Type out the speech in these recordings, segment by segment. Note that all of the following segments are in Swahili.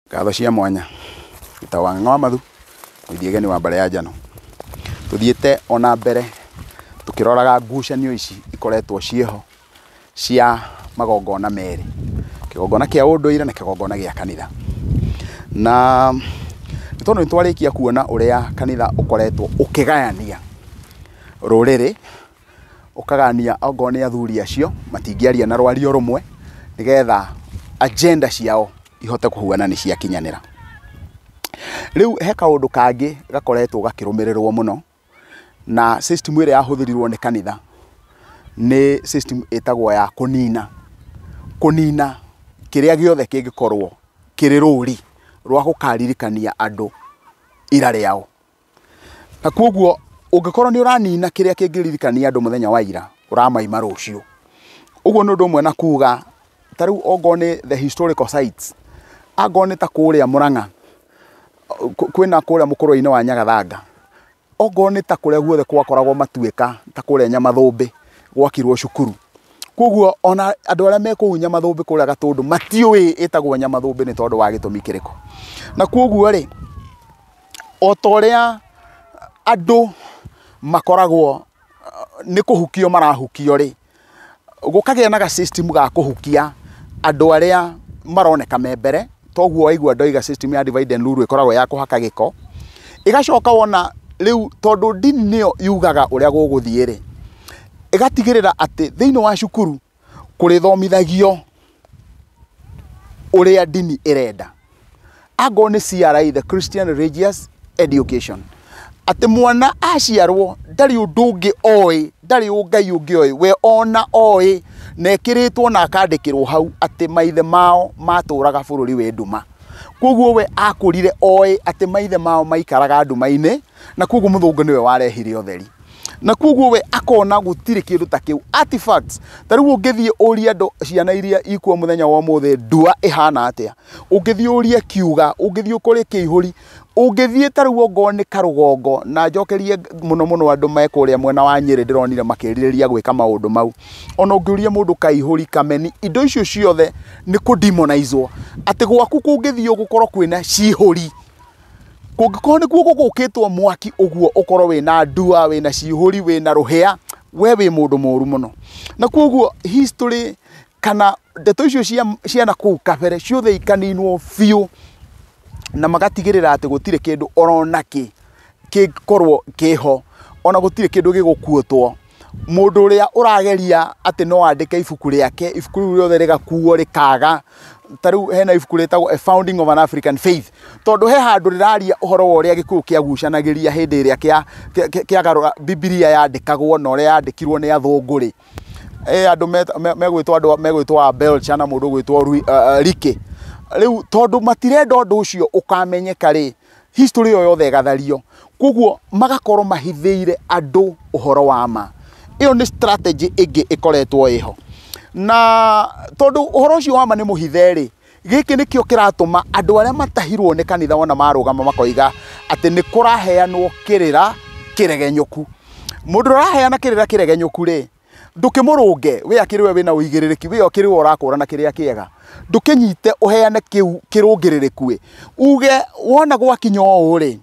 Ngatho cia mwanya ita wa ng'wa mathu muithiegeni wa mbere ya njano tuthiete ona mbere tukiroraga ngucanio ici ikoretwo cieho cia magongona meri, kigongona kia unduire na kigongona gia kanitha. Na tondu nitwarikia kuona uria kanitha ukoretwo ukigayania ruriri, ukagania ogone athuri acio matingiaria na rwario rumwe nigetha agenda ciao ihote kuhuana ni cia kinyanira. Riu he kaundu kangi gakoretwo gakirumirirwo muno na system ire yahuthirirwo ni kanitha ni system etagwo ya kunina kiria giothe kingikorwo kiri ruri rwa gukaririkania andu ira riao. Na koguo ungikorwo ni uranina kiria kingiririkania andu muthenya wa ira uramaima rucio. Uguo ni undu umwe na kuga tariu ogone the historical sites agone ta kuria Murang'a kwina kuria mukuru-ini wa Nyagathanga, ogone ta kuria guothe kwakoragwo matuika ta kuria Nyamathumbi gwakirwo cukuru. Koguo ona andu aria mekuu Nyamathumbi kuria Gatundu matiui itagwo Nyamathumbi ni tondu wa gitumi kiriko. Na koguo ri otoria andu makoragwo ni kuhukio marahukio ri gukagia na ga system ga kuhukia andu aria maroneka membere. Toguo waigua ndoiga system ya divide and rule ikoragwo ya kuhaka giko igacoka wona riu tondu dini niyo yugaga uria guguthie ri igatigirira ati thiini wa cukuru kuri thomithagio uria dini irenda. Agone CRI, the Christian Religious Education, ati mwana aciarwo ndari undu ungi oi, ndari ungai ungi oi, we ona oi nekiritwo na akandikirwo hau ati maithe mao maturaga bururi we nduma. Koguo we akurire oi ati maithe mao maikaraga nduma-ini na koguo muthungu niwe warehire utheri. Na koguo we akona gutire kindu ta kiu artifacts. Tariu ungithie uria ndo ciana iria ikuo muthenya wa muthe ndua ihana atia, ungithie uria kiuga, ungithie ukore kihuri, ungithie tariu ogone karugongo na njokerie muno andu mekuria mwena wa Nyeri ndironire makiririria gwika maundu mau. Ona ungiuria mundu kaihuri kameni indo icio ciothe ni ku demonizwo ati gwaku kungithie gukorwo kwina cihuri. Kungikorwo nikuo gugukitwo mwaki uguo ukorwo wina ndua wina cihuri wina ruhia, we wi mundu moru muno. Na koguo history kana ndeto icio ciana kuu kabere ciothe ikaninwo biu na magatigirira ati gutire kindu orona kikorwo kiho, ona gutire kindu gigukuotwo. Mundu uria urageria ati no andike ibuku riake, ibuku riothe rigakuo rikaga. Tariu hena ibuku ritagwo A Founding of an African Faith, tondu he handu riraria uhoro wa uria gikuyu kiagucanagiria hindi iria kiagarura Biblia yandikagwo na uria yandikirwo ni athunguri. Andu megwitwa Belcha na mundu gwitwa Rike. Riu tondu matirenda undu ucio ukamenyeka ri history yo yothe igathario, koguo magakorwo mahithiire andu uhoro wa ma. Iyo ni strategy ingi ikoretwo iho. Na tondu uhoro ucio wa ma ni muhitheri, giki nikio kiratuma andu aria matahirwo ni kanitha wona marugama makoiga ati ni kuraheanwo kirira kiregenyuku. Mundu uraheana kirira kiregenyuku ri ndukimurunge we akiriwe wina uigiririki we akiriwe urakura na kiria kiega, ndukinyite uheane kiu kirungiririku we uge wona gwakinyo uri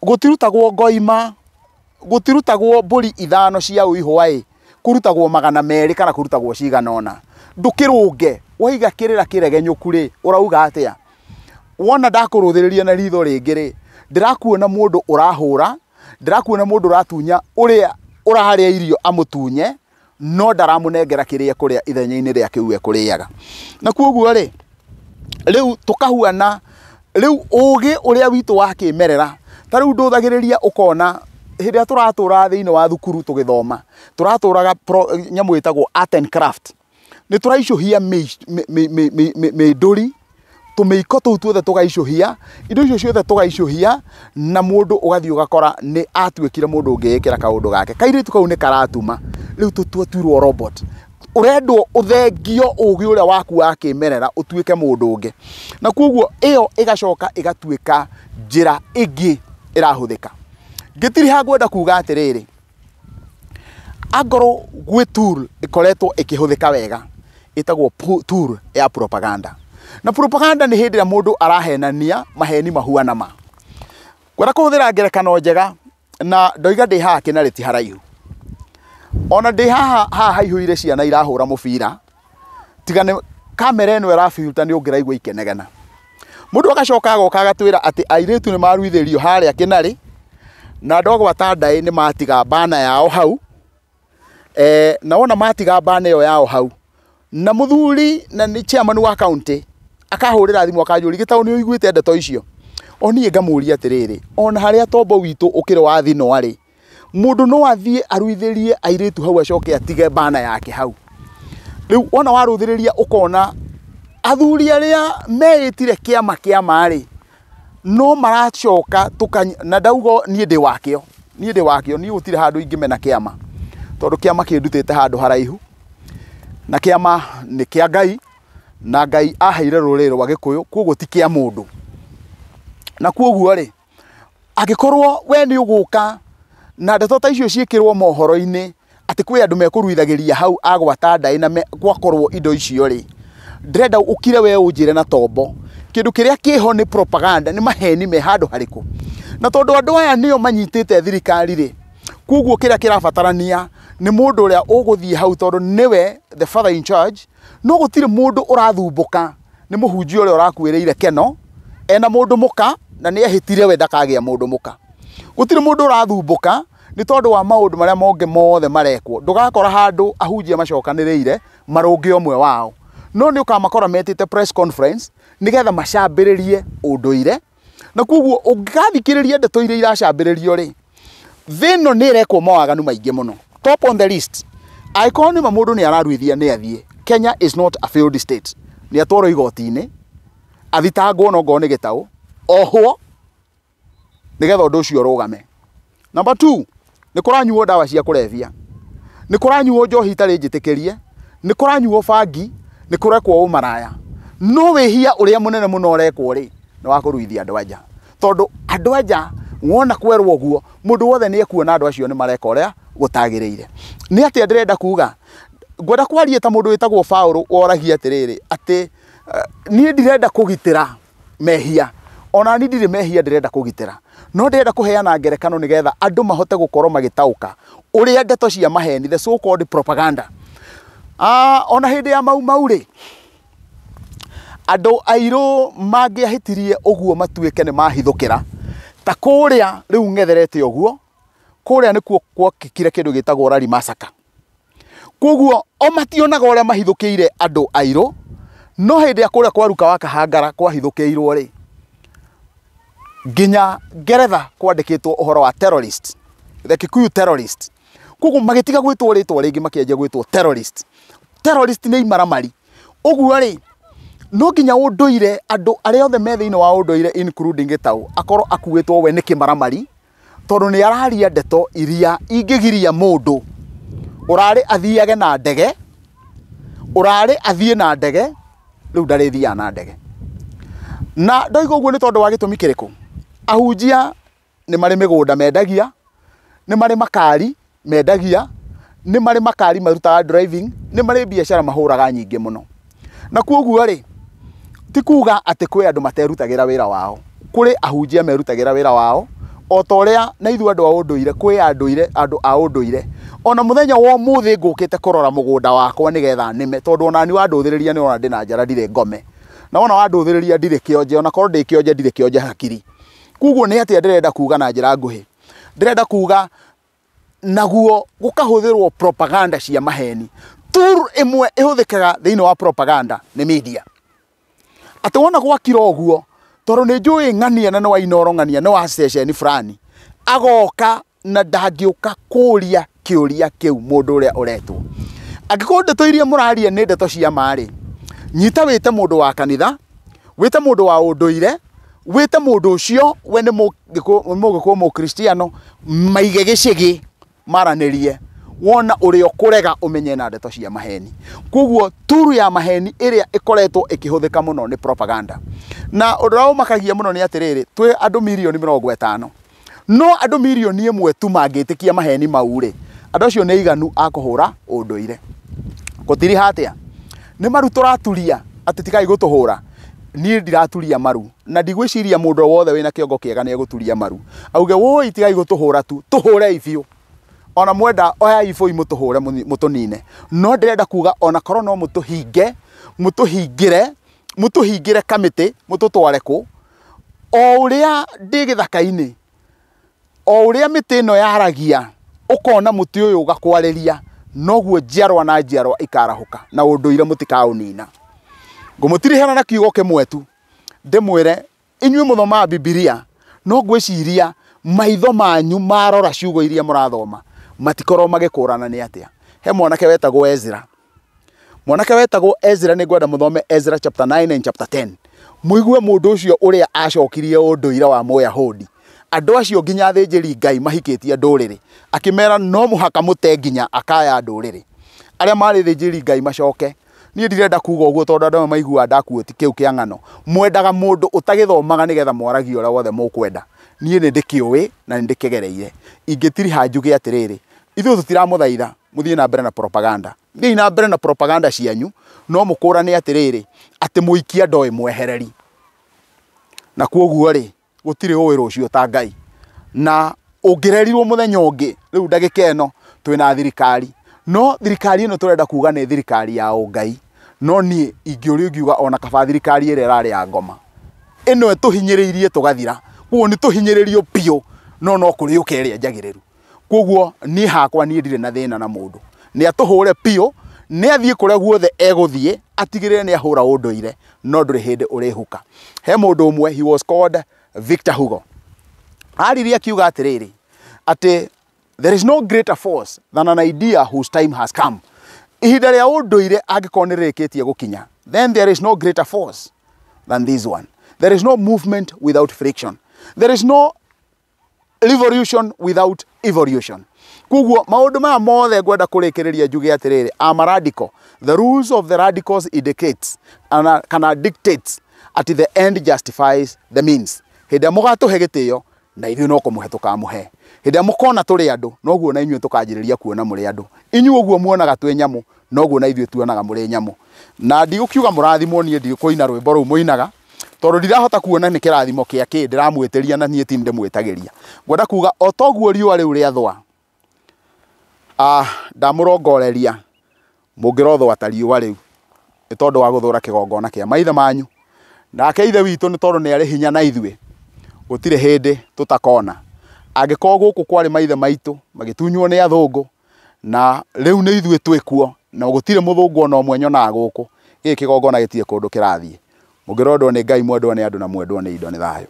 gutirutagwo ngoima, gutirutagwo mburi ithano cia uihwa kurutagwo 200 kana kurutagwo ciganona. Ndukirunge waiga kirira kiregenyuku ri urauga atia. Wona ndakuruthiriria na ritho ringi ri ndirakuona mundu urahura, ndirakuona mundu uratunya uria uraharia irio amutunye no ndaramunengera kiria kuria ithenya-ini ria kiu ekuriaga. Na koguo ri riu tukahuana riu ugi uria witu wa kimerera tariu nduthagiriria ukona hiria turatura thiini wa thukuru tugithoma turaturaga nyamu itagwo art and craft, ni turaicuhia miduri tumeiko tuu tuothe tugaicuhia indo icio ciothe tugaicuhia na mundu ugathii ugakora ni atuikire mundu ungiikira kaundu gake kairitu kau ni karatuma riu tutuirwo robot urendwo uthengio ugi uria waku wa kimerera utuike mundu ungi. Na koguo iyo igacoka igatuika njira ingi irahuthika. Gitiri hagwenda kuga atiriri agoro gwi tool ikoretwo ikihuthika wega itagwo tool ya propaganda. Na propaganda nĩ hĩndĩ ĩrĩa mũndũ arahenania maheni mahuana ma. Kwenda kũhũthĩra ngerekano njega na ndoiga ndĩ haha kĩnarĩ ti haraihu. Ona ndĩ haha haihũire ciana irahũra mũbira. Tiga nĩ kamera ĩno ĩrabiruta nĩ ũngĩraigua ikenegena. Mũndũ agacoka agoka agatwĩra atĩ airĩtu nĩ maruithĩrio harĩa kĩnarĩ na ndogo atandai nĩ matiga bana yao hau. Na wona matiga bana ĩyo yao hau. Na mũthuri na nĩ chairman wa county akahũrĩra thimũ akanjũria gĩtaũ nĩ ũiguĩte ndeto icio. Oni ngamũria atĩrĩrĩ, ona harĩa tombo witũ ũkĩrĩ wa thino arĩ, mũndũ no athiĩ aruithĩrie airĩtu hau acoke atige bana yake hau. Rĩu wona waruithĩrĩria ũkona athuri arĩa meĩtire kĩama rĩ, no maracoka na ndauga niĩ ndĩ wakĩo niĩ gũtirĩ handũ ingĩmena kĩama, tondũ kĩama kĩndutĩte handũ haraihu, na kĩama nĩ kĩa Ngai, na Ngai aheire rũrĩrĩ rwa Gĩkũyũ, koguo ti kĩa mũndũ. Na koguo rĩ, angĩkorwo we nĩ ũgũka na ndeto ta icio ciĩkĩrwo mohoro-inĩ atĩ kwĩ andũ mekũruithagĩria hau agwata ndai na gwakorwo indo icio rĩ, ndĩrenda ũkire we ũnjĩre na tombo kĩndũ kĩrĩa kĩho nĩ propaganda, nĩ maheni me handũ harĩkũ. Na tondũ andũ aya nĩo manyitĩte thirikari rĩ, koguo kĩrĩa kĩrabatarania nĩ mũndũ ũrĩa ũgũthiĩ hau, tondũ nĩwe the father in charge. No gũtirĩ mũndũ ũrathumbũka nĩ mũhunjia ũrĩa ũrakuĩrĩire keno ena mũndũ mũka na nĩ ehĩtire we ndakagĩa mũndũ mũka. Gũtirĩ mũndũ ũrathumbũka nĩ tondũ wa maũndũ marĩa mongĩ mothe marekwo. Ndũgakora handũ ahunjia macokanĩrĩire marũnge ũmwe wao, no nĩ ũkamakora metĩte press conference nĩgetha macambĩrĩrie ũndũire. Na koguo ũngĩgathikĩrĩria ndeto iria iracambĩrĩrio rĩ, thĩno nĩ ĩrekwo mawaganu maingĩ mũno. Top on the list, angĩkorwo nĩ mũndũ nĩ araruithia nĩ athiĩ. Kenya is not a failed state. Nĩ atwarwo igoti-inĩ athitangwo no ngorwo nĩ gĩtaũ, ohwo nĩgetha ũndũ ũcio ũrũgame. Number 2, nĩ kũranyuo ndawa cia kũrebia, nĩ kũranyuo njohi itarĩ njĩtĩkĩrie, nĩ kũranyuo bangi, nĩ kũrekwo ũmaraya. No wĩhia ũrĩa mũnene mũno ũrekwo rĩ, nĩ wa kũruithia andũ anja. Tondũ andũ anja wona kwerwo ũguo, mũndũ wothe nĩ ekuona andũ acio nĩ mareka ũrĩa gũtagĩrĩire. Nĩ atĩ ndĩrenda kuga, ngwenda kwaria ta mũndũ wĩtagwo Paul woragia atĩrĩrĩ atĩ niĩ ndirenda kũgitĩra mehia, ona niĩ ndirĩ mehia ndĩrenda kũgitĩra, no ndĩrenda kũheana ngerekano nĩgetha andũ mahote gũkorwo magĩtaũka ũrĩa ndeto cia maheni, the so called propaganda. Ona hĩndĩ ya mau rĩ, andũ airũ mangĩahĩtirie ũguo matuĩke nĩ mahithũkĩra ta kũrĩa rĩu ng'etherete ũguo, kũrĩa nĩkuo gwokĩkire kĩndũ gĩtagwo Rally Massacre. Koguo o mationaga ũrĩa mahithũkĩire andũ airũ, no hĩndĩ ya kũrĩa kwa Ruka wa Kahangara kwahithũkĩirwo rĩ, nginya Ngeretha kwandĩkĩtwo ũhoro wa terrorist, the Kikuyu terrorist. Koguo magĩtiga gwĩtwo rĩtwa rĩngĩ makĩanjia gwĩtwo terrorist. Terrorist nĩ imaramari. Ũguo rĩ, no nginya ũndũire andũ arĩa othe me thĩinĩ wa ũndũire including gĩtaũ akorwo akuĩtwo we nĩ kĩmaramari, tondũ nĩ araria ndeto iria ingĩgiria mũndũ ũrarĩ athiage na ndege, ũrarĩ athiĩ na ndege, rĩu ndarĩthiaga na ndege. Na ndoiga ũguo nĩ tondũ wa gĩtũmi kĩrĩkũ? Ahunjia nĩ marĩ mĩgũnda mendagia, nĩ marĩ makari mendagia, nĩ marĩ makari marutaga driving, nĩ marĩ biacara mahũraga nyingĩ mũno. Na koguo rĩ, ti kuga atĩ kwĩ andũ materutagĩra wĩra wao. Kũrĩ ahunjia merutagĩra wĩra wao, o ta ũrĩa na ithuĩ andũ a ũndũire, kwĩ andũ a ũndũire. Ona mũthenya wa ũmũthĩ ngũkĩte kũrora mũgũnda wakwa nĩgetha nĩme, tondũ ona ni wandũthĩrĩria nĩ ona ndĩna njara ndirĩ ngome. Na wona wandũthĩrĩria ndirĩ kĩonje, ona korwo ndĩ kĩonje ndirĩ kĩonje hakiri. Koguo nĩ atĩa ndĩrenda kuga na njĩra nguhĩ? Ndĩrenda kuga naguo gũkahũthĩrwo propaganda cia maheni. Tool ĩmwe ĩhũthĩkaga thĩinĩ wa propaganda nĩ media. Atĩ wona gwakira ũguo, tondũ nĩ njũĩ ng'ania na nĩ wa Inoro ng'ania nĩ wa station fulani, agoka na ndangĩũka kũria kĩũria kĩu mũndũ ũrĩa ũretwo. Angĩkorwo ndeto iria mũraria nĩ ndeto cia marĩ, nyita wĩte mũndũ wa kanitha, wĩte mũndũ wa ũndũire, wĩte mũndũ ũcio we nĩ mũgĩkũyũ mũkristiano, maige gĩcĩgĩ maranĩrie, wona ũrĩa ũkũrega ũmenye na ndeto cia maheni. Koguo turu ya maheni ĩrĩa ĩkoretwo ĩkĩhũthĩka mũno nĩ propaganda. Na ũndũ ũrĩa ũmakagia mũno nĩ atĩrĩrĩ, twĩ andũ mirioni 50, no andũ mirioni 1 tu mangĩtĩkia maheni mau rĩ, andũ acio nĩ iganu a kũhũra ũndũire. Gũtirĩ hatĩa, nĩ maru tũraturia atĩ tigai gũtũhũra. niĩ ndiraturia maru na ndigwĩciria mũndũ wothe wĩna kĩongo kĩega nĩ egũturia maru auge woi tigai gũtũhũra tu tũhũre ibio ona mwenda oya iboi mũtũhũre mũtũnine no ndĩrenda kuga ona korwo no mũtũhingĩre kamĩtĩ mũtũtware kũ o ũrĩa ndĩ gĩthaka-inĩ o ũrĩa mĩtĩ ĩno yaragia ũkona mũtĩ ũyũ ũgakwarĩria noguo njiarwa na njiarwa ikarahũka na ũndũire mũtikaũnina ngũmũtirihana na kiugo kĩmwe tu ndĩmwĩre inyuĩ mũthomaga Bibilia no ngwĩciria maitho manyu marora ciugo iria mũrathoma matikorwo magĩkũrana nĩ atĩa he mwanake wetagwo Ezra nĩ ngwenda mũthome Ezra chapter 9 and chapter 10 mũigue mũndũ ũcio ũrĩa acokirie ũndũire wa Mũyahudi andũ acio nginya thĩnjĩri Ngai mahikĩtie ndũrĩrĩ akĩmera no mũhaka mũte nginya akaya ndũrĩrĩ arĩa marĩ thĩnjĩri Ngai macoke niĩ ndirenda kuga ũguo tondũ andũ maigua ndakuoti kĩu kĩa ng'ano mwendaga mũndũ ũtagĩthomaga nĩgetha mwaragie ũrĩa wothe mũkwenda niĩ nĩ ndĩkĩũĩ na nĩ ndĩkĩgereire ingĩtiriha njuge atĩrĩrĩ ithuĩ tũtiramũthaitha mũthiĩ na mbere na propaganda thiĩ na mbere na propaganda cianyu no mũkũrane atĩrĩrĩ atĩ mũikia ndoĩ mwehereri na kuoguo rĩ gũtirĩ ũĩ rũciũ ta Ngai na ũngĩrerirwo mũthenya ũngĩ rĩu ndagĩka ĩno twĩna thirikari no thirikari ĩno tũrenda kuga nĩ thirikari ya ũngai no niĩ ingĩũrio ngiuga ona kaba thirikari ĩrĩa ĩrarĩ ya ngoma ĩno ĩtũhinyĩrĩirie tũgathira kuo nĩ tũhinyĩrĩrio piũ no kũrĩ ũkerĩa njagĩrĩru kuoguo niĩ hakwa niĩ ndirĩ na thĩna na mũndũ nĩ atũhũre piũ nĩ athiĩ kũrĩa guothe egũthiĩ atigĩrĩre nĩ ahũra ũndũire no ndũrĩ hĩndĩ ũrĩhuka he mũndũ ũmwe he was called Victor Hugo aririe akiuga atĩrĩrĩ atĩ there is no greater force than an idea whose time has come ihinda rĩa ũndũire angĩkorwo nĩ rĩrĩkĩtie gũkinya then there is no greater force than this one there is no movement without friction there is no revolution without evolution kuguo maũndũ maya mothe ngwenda kũrĩkĩrĩria njuge atĩrĩrĩ am a radical the rules of the radicals indicates kana dictates at the end justifies the means hĩndĩ mũgatũhe gĩtĩo na ithuĩ no kũmũhe tũkamũhe hĩndĩ mũkona tũrĩ andũ noguo na inyuĩ tũkanjĩrĩria kuona mũrĩ andũ inyuĩ ũguo muonaga twĩ nyamũ noguo na ithuĩ tuonaga mũrĩ nyamũ na ndigũkiuga mũrathimwo niĩ ndigũkũina rwĩmbo rũu mũinaga tondũ ndirahota kuona nĩ kĩrathimo kĩa kĩ ndĩramwĩtĩria na niĩ ti ndĩmwĩtagĩria ngwenda kuga o toguo riũa rĩu rĩathũa ndamũrongoreria mũngĩrothwo ta riũa rĩu nĩ tondũ wa gũthũra kĩgongona kĩa maithe manyu nake ithe witũ nĩ tondũ nĩ arĩ hinya na ithuĩ gũtirĩ hĩndĩ tũtakona angĩkorwo gũkũ kwarĩ maithe maitũ magĩtunywo nĩ athũngũ na rĩu nĩ ithuĩ twĩkuo na gũtirĩ mũthũngũ ona ũmwe nyonaga gũkũ gĩkĩ kĩgongona gĩtirĩ kũndũ kĩrathiĩ mũngĩrondwo nĩ Ngai mwendwo nĩ andũ na mwendwo nĩ indo nĩ thayũ